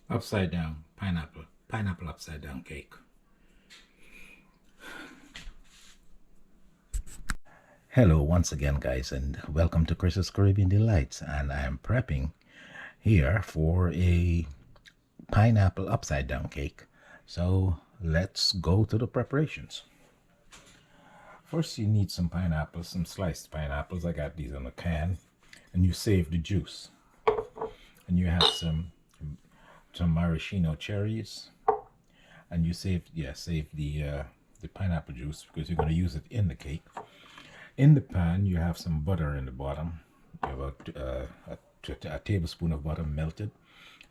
Upside down pineapple upside down cake. Hello once again, guys, and welcome to Chris's Caribbean Delights. And I am prepping here for a pineapple upside down cake. So let's go to the preparations. First, you need some pineapples, some sliced pineapples. I got these on a can, and you save the juice. And you have some maraschino cherries, and you save the pineapple juice because you're going to use it in the cake. In the pan, you have some butter in the bottom. You have a tablespoon of butter melted,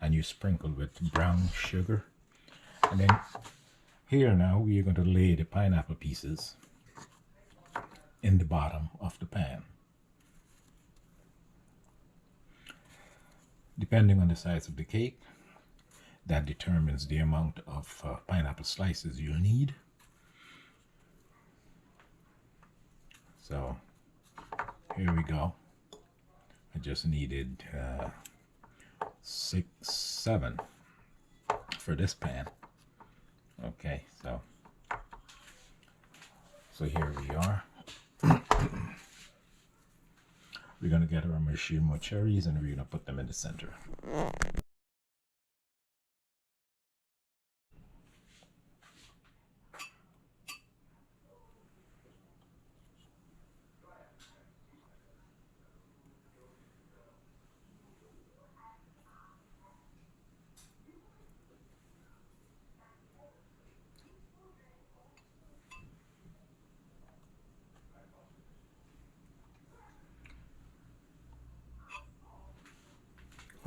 and you sprinkle with brown sugar. And then here now we are going to lay the pineapple pieces in the bottom of the pan. Depending on the size of the cake, that determines the amount of pineapple slices you'll need. So here we go. I just needed 6, 7 for this pan. Okay, so here we are. We're gonna get our Marchino cherries and we're gonna put them in the center.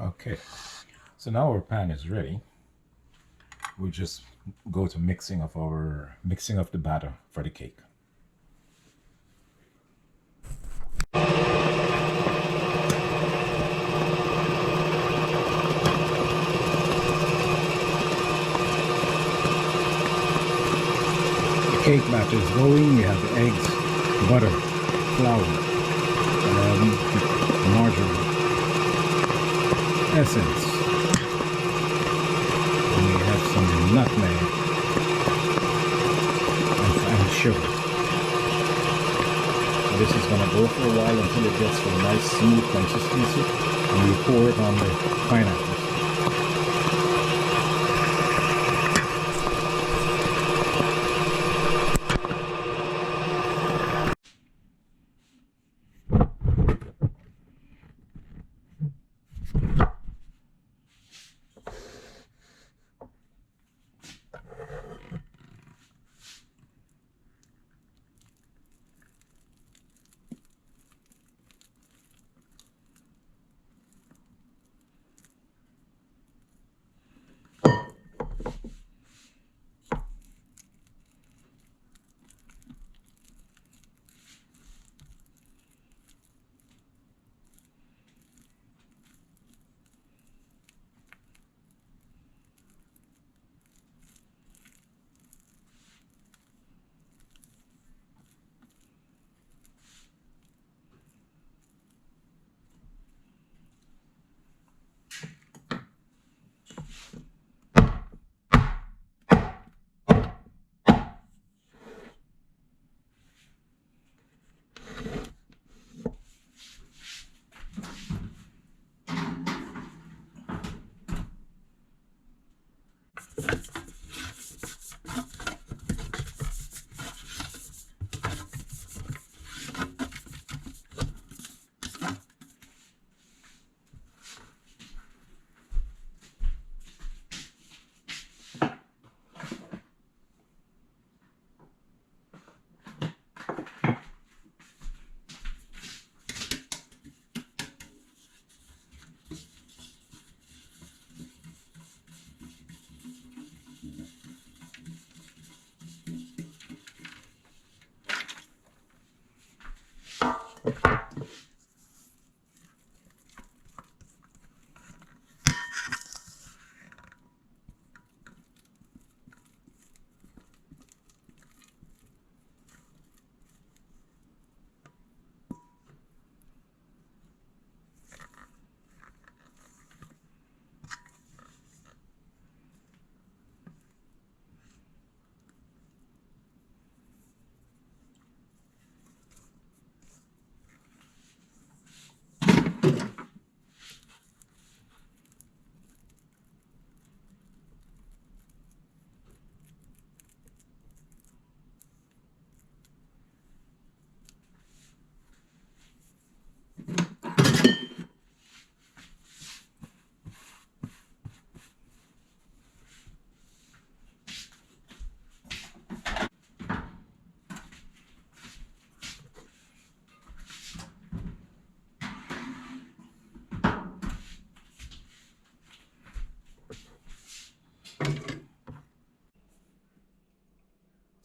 Okay, so now our pan is ready. We'll just go to mixing of the batter for the cake. The cake batter is going. You have the eggs, butter, flour, margarine, essence, and we have some nutmeg and sugar. So this is going to go for a while until it gets to a nice smooth consistency, and we pour it on the pineapples.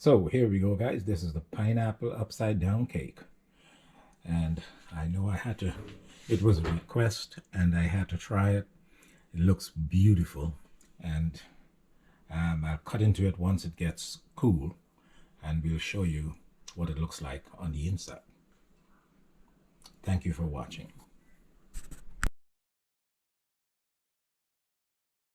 So here we go, guys. This is the pineapple upside down cake. And I know it was a request and I had to try it. It looks beautiful. And I'll cut into it once it gets cool and we'll show you what it looks like on the inside. Thank you for watching.